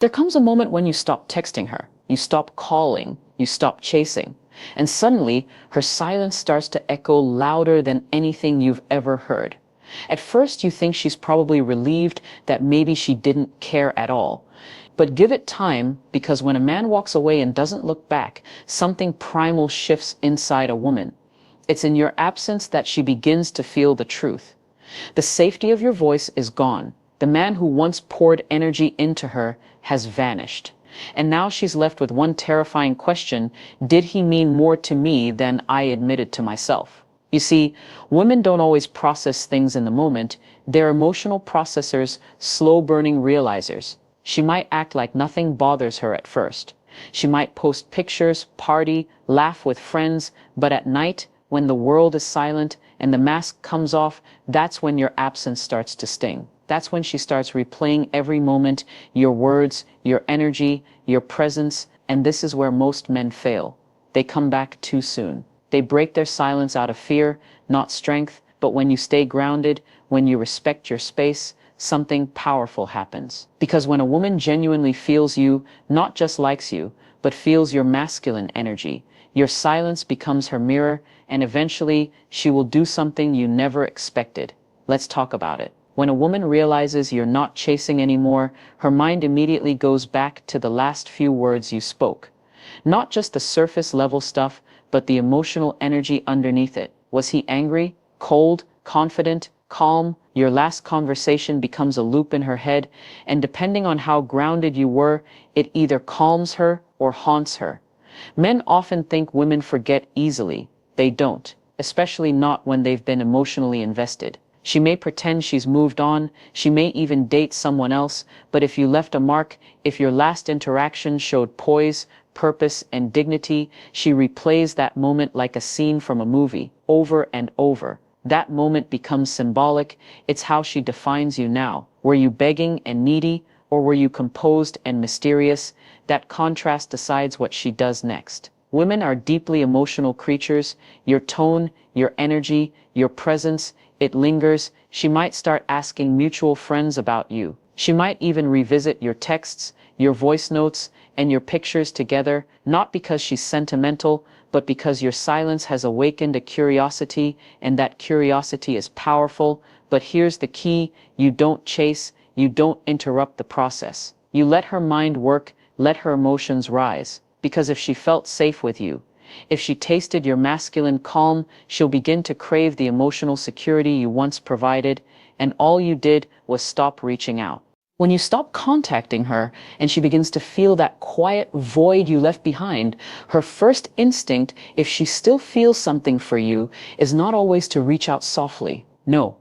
There comes a moment when you stop texting her, you stop calling, you stop chasing, and suddenly her silence starts to echo louder than anything you've ever heard. At first, you think she's probably relieved that maybe she didn't care at all. But give it time, because when a man walks away and doesn't look back, something primal shifts inside a woman. It's in your absence that she begins to feel the truth. The safety of your voice is gone. The man who once poured energy into her has vanished. And now she's left with one terrifying question: did he mean more to me than I admitted to myself? You see, women don't always process things in the moment. They're emotional processors, slow-burning realizers. She might act like nothing bothers her at first. She might post pictures, party, laugh with friends, but at night, when the world is silent and the mask comes off, that's when your absence starts to sting. That's when she starts replaying every moment, your words, your energy, your presence, and this is where most men fail. They come back too soon. They break their silence out of fear, not strength, but when you stay grounded, when you respect your space, something powerful happens. Because when a woman genuinely feels you, not just likes you, but feels your masculine energy, your silence becomes her mirror, and eventually she will do something you never expected. Let's talk about it. When a woman realizes you're not chasing anymore, her mind immediately goes back to the last few words you spoke. Not just the surface level stuff, but the emotional energy underneath it. Was he angry, cold, confident, calm? Your last conversation becomes a loop in her head, and depending on how grounded you were, it either calms her or haunts her. Men often think women forget easily. They don't, especially not when they've been emotionally invested. She may pretend she's moved on, she may even date someone else, but if you left a mark, if your last interaction showed poise, purpose, and dignity, she replays that moment like a scene from a movie, over and over. That moment becomes symbolic. It's how she defines you now. Were you begging and needy, or were you composed and mysterious? That contrast decides what she does next. Women are deeply emotional creatures. Your tone, your energy, your presence, it lingers. She might start asking mutual friends about you. She might even revisit your texts, your voice notes, and your pictures together, not because she's sentimental, but because your silence has awakened a curiosity, and that curiosity is powerful. But here's the key: you don't chase, you don't interrupt the process. You let her mind work, let her emotions rise. Because if she felt safe with you, if she tasted your masculine calm, she'll begin to crave the emotional security you once provided, and all you did was stop reaching out. When you stop contacting her and she begins to feel that quiet void you left behind, her first instinct, if she still feels something for you, is not always to reach out softly. No,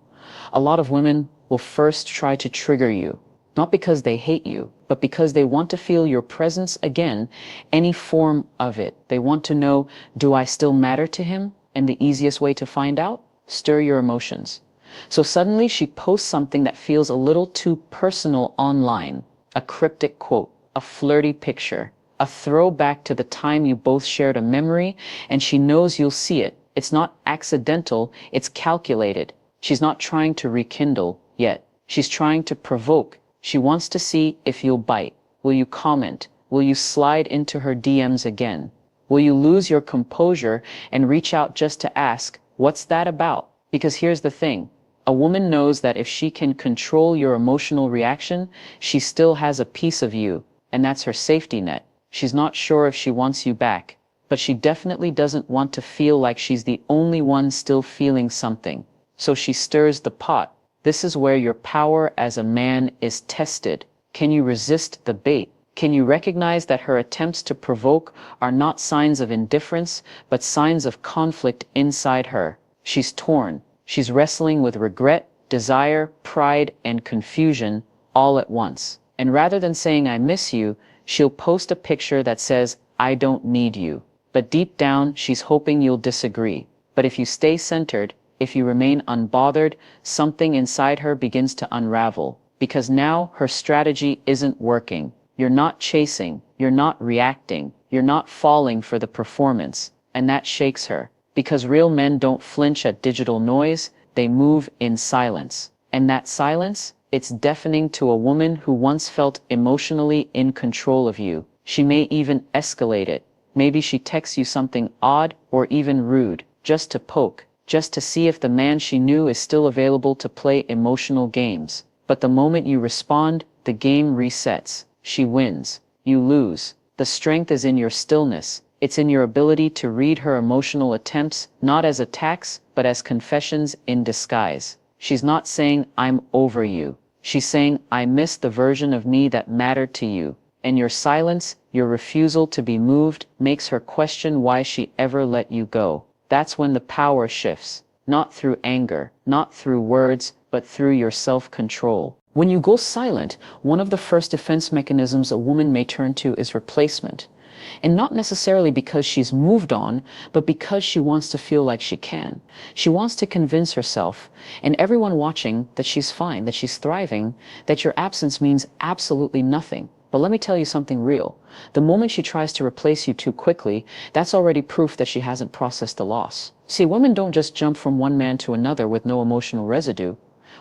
a lot of women will first try to trigger you, not because they hate you, but because they want to feel your presence again, any form of it. They want to know, do I still matter to him? And the easiest way to find out? Stir your emotions. So suddenly she posts something that feels a little too personal online. A cryptic quote, a flirty picture, a throwback to the time you both shared a memory, and she knows you'll see it. It's not accidental, it's calculated. She's not trying to rekindle yet. She's trying to provoke. She wants to see if you'll bite. Will you comment? Will you slide into her DMs again? Will you lose your composure and reach out just to ask, what's that about? Because here's the thing. A woman knows that if she can control your emotional reaction, she still has a piece of you, and that's her safety net. She's not sure if she wants you back, but she definitely doesn't want to feel like she's the only one still feeling something. So she stirs the pot. This is where your power as a man is tested. Can you resist the bait? Can you recognize that her attempts to provoke are not signs of indifference, but signs of conflict inside her? She's torn. She's wrestling with regret, desire, pride, and confusion all at once. And rather than saying, I miss you, she'll post a picture that says, I don't need you. But deep down, she's hoping you'll disagree. But if you stay centered, if you remain unbothered, something inside her begins to unravel. Because now her strategy isn't working. You're not chasing. You're not reacting. You're not falling for the performance. And that shakes her. Because real men don't flinch at digital noise, they move in silence. And that silence, It's deafening to a woman who once felt emotionally in control of you. She may even escalate it. Maybe she texts you something odd or even rude, just to poke, just to see if the man she knew is still available to play emotional games. But the moment you respond, the game resets. She wins. You lose. The strength is in your stillness. It's in your ability to read her emotional attempts, not as attacks, but as confessions in disguise. She's not saying, "I'm over you." She's saying, "I miss the version of me that mattered to you." And your silence, your refusal to be moved, makes her question why she ever let you go. That's when the power shifts. Not through anger, not through words, but through your self-control. When you go silent, one of the first defense mechanisms a woman may turn to is replacement. And not necessarily because she's moved on, but because she wants to feel like she can. She wants to convince herself and everyone watching that she's fine, that she's thriving, that your absence means absolutely nothing. But let me tell you something real. The moment she tries to replace you too quickly, that's already proof that she hasn't processed the loss. See, women don't just jump from one man to another with no emotional residue.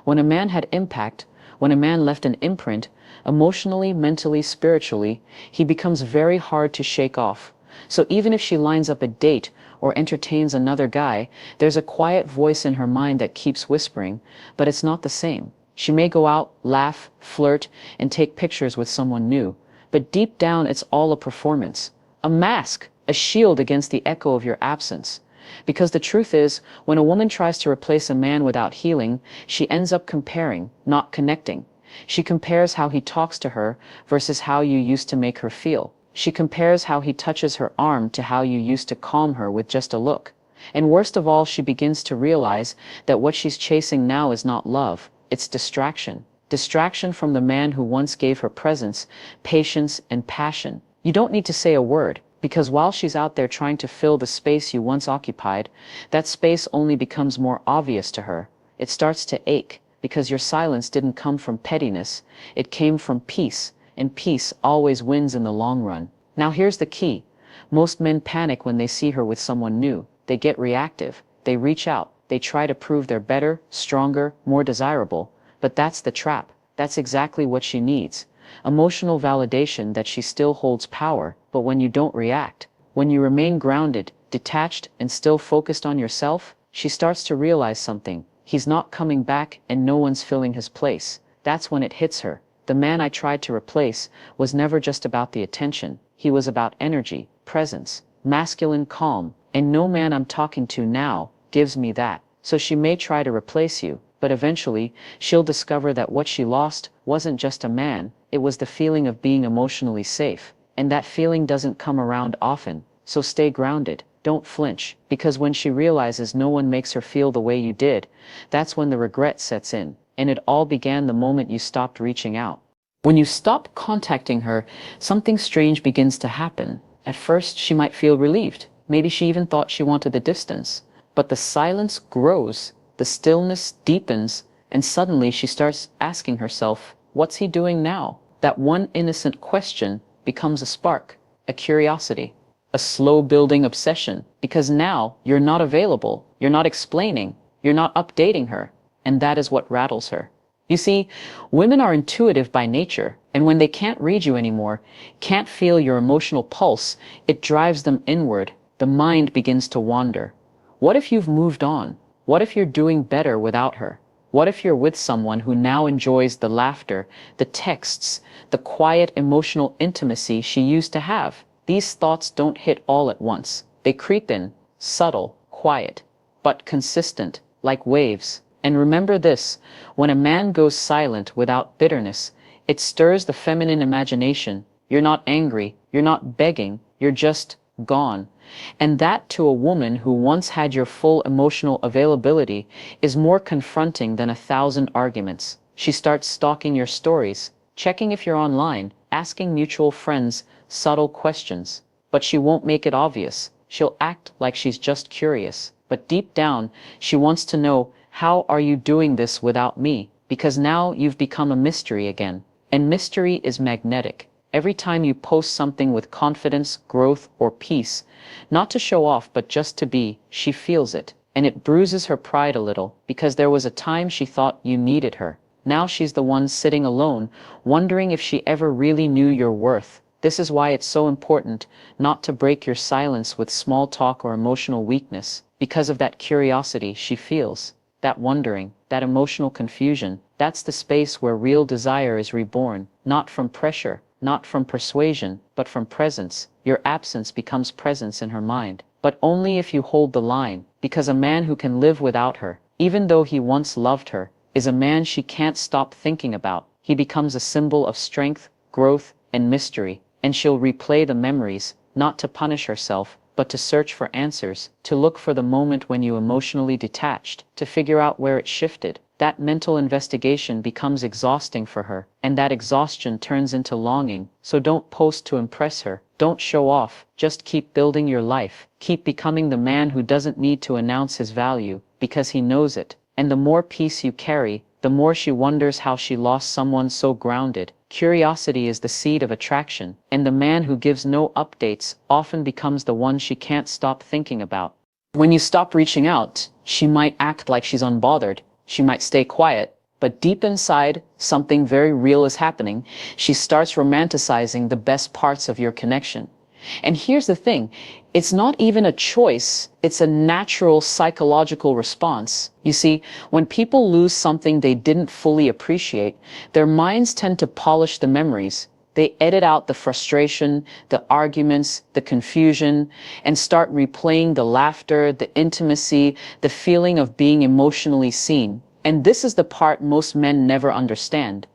When a man had impact, when a man left an imprint, emotionally, mentally, spiritually, he becomes very hard to shake off. So even if she lines up a date or entertains another guy, there's a quiet voice in her mind that keeps whispering, but it's not the same. She may go out, laugh, flirt, and take pictures with someone new, but deep down it's all a performance, a mask, a shield against the echo of your absence. Because the truth is, when a woman tries to replace a man without healing, she ends up comparing, not connecting. She compares how he talks to her versus how you used to make her feel. She compares how he touches her arm to how you used to calm her with just a look. And worst of all, she begins to realize that what she's chasing now is not love, it's distraction. Distraction from the man who once gave her presence, patience, and passion. You don't need to say a word, because while she's out there trying to fill the space you once occupied, that space only becomes more obvious to her. It starts to ache, because your silence didn't come from pettiness, it came from peace, and peace always wins in the long run. Now here's the key. Most men panic when they see her with someone new. They get reactive. They reach out. They try to prove they're better, stronger, more desirable. But that's the trap. That's exactly what she needs. Emotional validation that she still holds power. But when you don't react, when you remain grounded, detached, and still focused on yourself, she starts to realize something. He's not coming back and no one's filling his place. That's when it hits her. The man I tried to replace was never just about the attention. He was about energy, presence, masculine calm, and no man I'm talking to now gives me that. So she may try to replace you, but eventually she'll discover that what she lost wasn't just a man, it was the feeling of being emotionally safe. And that feeling doesn't come around often. So stay grounded. Don't flinch, because when she realizes no one makes her feel the way you did, that's when the regret sets in. And it all began the moment you stopped reaching out. When you stop contacting her, something strange begins to happen. At first, she might feel relieved. Maybe she even thought she wanted the distance. But the silence grows, the stillness deepens, and suddenly she starts asking herself, what's he doing now? That one innocent question becomes a spark, a curiosity, a slow-building obsession, because now you're not available, you're not explaining, you're not updating her, and that is what rattles her. You see, women are intuitive by nature, and when they can't read you anymore, can't feel your emotional pulse, it drives them inward. The mind begins to wander. What if you've moved on? What if you're doing better without her? What if you're with someone who now enjoys the laughter, the texts, the quiet emotional intimacy she used to have? These thoughts don't hit all at once. They creep in, subtle, quiet, but consistent, like waves. And remember this, when a man goes silent without bitterness, it stirs the feminine imagination. You're not angry, you're not begging, you're just gone. And that, to a woman who once had your full emotional availability, is more confronting than 1,000 arguments. She starts stalking your stories, checking if you're online, asking mutual friends subtle questions. But she won't make it obvious. She'll act like she's just curious. But deep down, she wants to know, how are you doing this without me? Because now you've become a mystery again. And mystery is magnetic. Every time you post something with confidence, growth, or peace, not to show off but just to be, she feels it. And it bruises her pride a little, because there was a time she thought you needed her. Now she's the one sitting alone, wondering if she ever really knew your worth. This is why it's so important not to break your silence with small talk or emotional weakness, because of that curiosity she feels, that wondering, that emotional confusion. That's the space where real desire is reborn, not from pressure, not from persuasion, but from presence. Your absence becomes presence in her mind, but only if you hold the line, because a man who can live without her, even though he once loved her, is a man she can't stop thinking about. He becomes a symbol of strength, growth, and mystery, and she'll replay the memories, not to punish herself, but to search for answers, to look for the moment when you emotionally detached, to figure out where it shifted. That mental investigation becomes exhausting for her, and that exhaustion turns into longing. So don't post to impress her. Don't show off. Just keep building your life. Keep becoming the man who doesn't need to announce his value, because he knows it. And the more peace you carry, the more she wonders how she lost someone so grounded. Curiosity is the seed of attraction, and the man who gives no updates often becomes the one she can't stop thinking about. When you stop reaching out, she might act like she's unbothered. She might stay quiet, but deep inside, something very real is happening. She starts romanticizing the best parts of your connection. And here's the thing, it's not even a choice, it's a natural psychological response. You see, when people lose something they didn't fully appreciate, their minds tend to polish the memories. They edit out the frustration, the arguments, the confusion, and start replaying the laughter, the intimacy, the feeling of being emotionally seen. And this is the part most men never understand.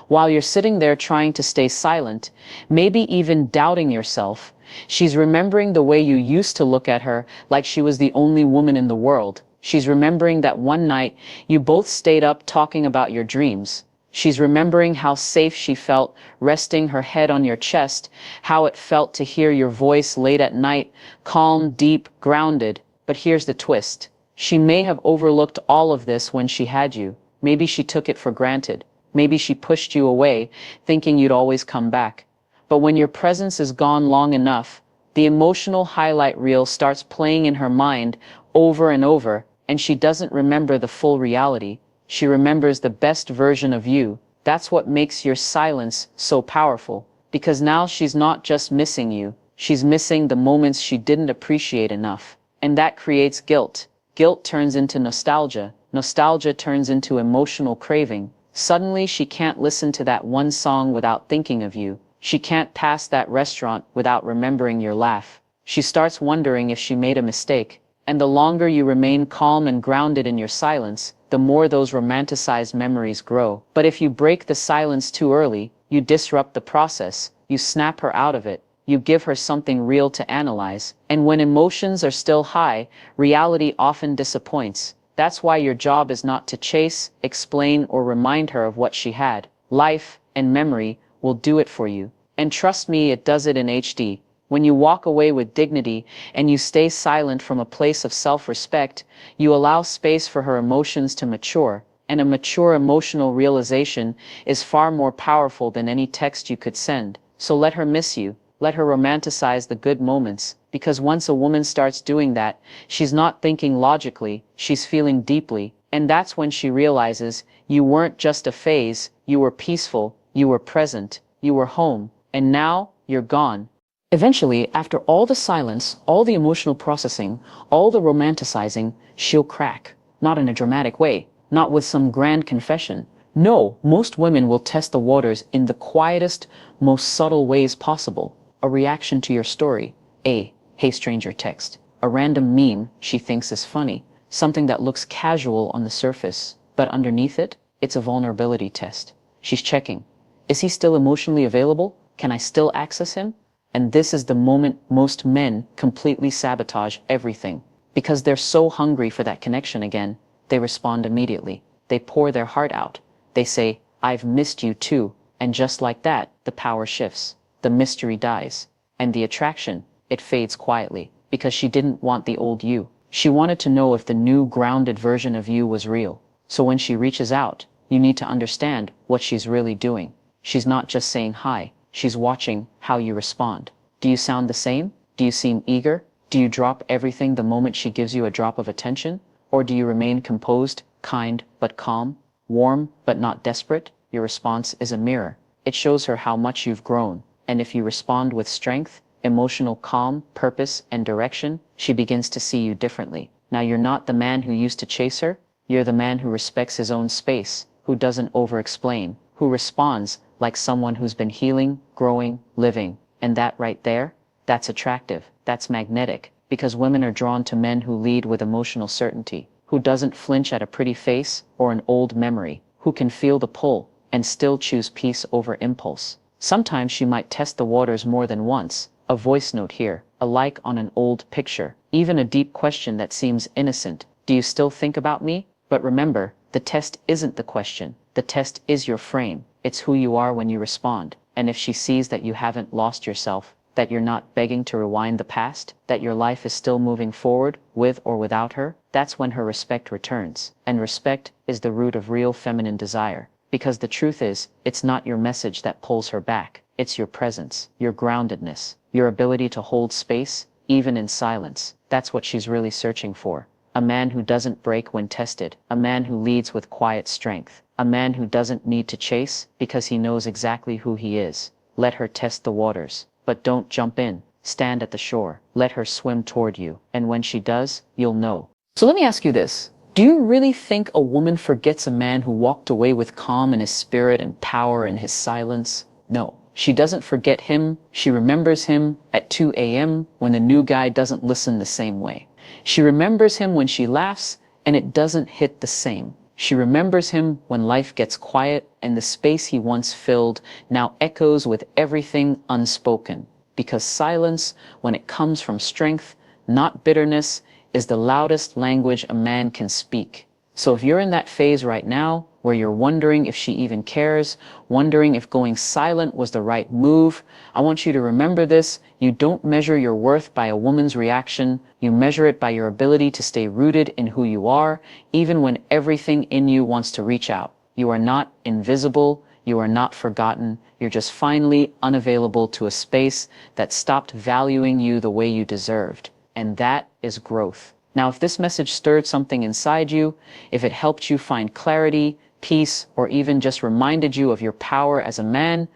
While you're sitting there trying to stay silent, maybe even doubting yourself, she's remembering the way you used to look at her like she was the only woman in the world. She's remembering that one night you both stayed up talking about your dreams. She's remembering how safe she felt resting her head on your chest, how it felt to hear your voice late at night, calm, deep, grounded. But here's the twist. She may have overlooked all of this when she had you. Maybe she took it for granted. Maybe she pushed you away, thinking you'd always come back. But when your presence is gone long enough, the emotional highlight reel starts playing in her mind over and over, and she doesn't remember the full reality. She remembers the best version of you. That's what makes your silence so powerful, because now she's not just missing you, she's missing the moments she didn't appreciate enough. And that creates guilt. Guilt turns into nostalgia. Nostalgia turns into emotional craving. Suddenly she can't listen to that one song without thinking of you. She can't pass that restaurant without remembering your laugh. She starts wondering if she made a mistake. And the longer you remain calm and grounded in your silence, the more those romanticized memories grow. But if you break the silence too early, you disrupt the process. You snap her out of it. You give her something real to analyze. And when emotions are still high, reality often disappoints. That's why your job is not to chase, explain, or remind her of what she had. Life and memory will do it for you. And trust me, it does it in HD. When you walk away with dignity and you stay silent from a place of self-respect, you allow space for her emotions to mature. And a mature emotional realization is far more powerful than any text you could send. So let her miss you. Let her romanticize the good moments, because once a woman starts doing that, she's not thinking logically, she's feeling deeply, and that's when she realizes you weren't just a phase, you were peaceful, you were present, you were home, and now you're gone. Eventually, after all the silence, all the emotional processing, all the romanticizing, she'll crack. Not in a dramatic way, not with some grand confession. No, most women will test the waters in the quietest, most subtle ways possible. A reaction to your story, a "Hey stranger" text, a random meme she thinks is funny, something that looks casual on the surface, but underneath it, it's a vulnerability test. She's checking. Is he still emotionally available? Can I still access him? And this is the moment most men completely sabotage everything. Because they're so hungry for that connection again, they respond immediately. They pour their heart out. They say, "I've missed you too." And just like that, the power shifts. The mystery dies. And the attraction, it fades quietly. Because she didn't want the old you. She wanted to know if the new grounded version of you was real. So when she reaches out, you need to understand what she's really doing. She's not just saying hi. She's watching how you respond. Do you sound the same? Do you seem eager? Do you drop everything the moment she gives you a drop of attention? Or do you remain composed, kind, but calm? warm but not desperate, your response is a mirror. It shows her how much you've grown, and if you respond with strength, emotional calm, purpose, and direction, she begins to see you differently. Now you're not the man who used to chase her, you're the man who respects his own space, who doesn't over-explain, who responds like someone who's been healing, growing, living. And that right there, that's attractive, that's magnetic, because women are drawn to men who lead with emotional certainty, who doesn't flinch at a pretty face or an old memory, who can feel the pull and still choose peace over impulse. Sometimes she might test the waters more than once, a voice note here, a like on an old picture, even a deep question that seems innocent. Do you still think about me? But remember, the test isn't the question. The test is your frame. It's who you are when you respond. And if she sees that you haven't lost yourself, that you're not begging to rewind the past, that your life is still moving forward with or without her, that's when her respect returns. And respect is the root of real feminine desire. Because the truth is, it's not your message that pulls her back. It's your presence, your groundedness, your ability to hold space, even in silence. That's what she's really searching for. A man who doesn't break when tested, a man who leads with quiet strength, a man who doesn't need to chase because he knows exactly who he is. Let her test the waters, but don't jump in. Stand at the shore. Let her swim toward you, and when she does, you'll know. So let me ask you this. Do you really think a woman forgets a man who walked away with calm in his spirit and power in his silence? No. She doesn't forget him. She remembers him at 2 a.m. when the new guy doesn't listen the same way. She remembers him when she laughs and it doesn't hit the same. She remembers him when life gets quiet and the space he once filled now echoes with everything unspoken. Because silence, when it comes from strength, not bitterness, is the loudest language a man can speak. So if you're in that phase right now, where you're wondering if she even cares, wondering if going silent was the right move, I want you to remember this. You don't measure your worth by a woman's reaction. You measure it by your ability to stay rooted in who you are, even when everything in you wants to reach out. You are not invisible. You are not forgotten. You're just finally unavailable to a space that stopped valuing you the way you deserved. And that is growth. Now, if this message stirred something inside you, if it helped you find clarity, peace, or even just reminded you of your power as a man,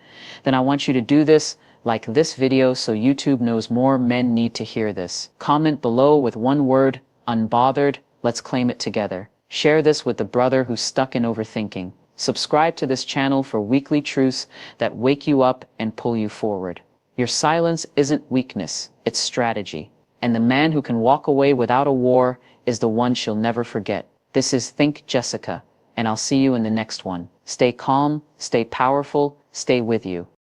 then I want you to do this, like this video, so YouTube knows more men need to hear this. Comment below with one word, unbothered. Let's claim it together. Share this with the brother who's stuck in overthinking. Subscribe to this channel for weekly truths that wake you up and pull you forward. Your silence isn't weakness, it's strategy. And the man who can walk away without a war is the one she'll never forget. This is Think Jessica, and I'll see you in the next one. Stay calm, stay powerful, stay with you.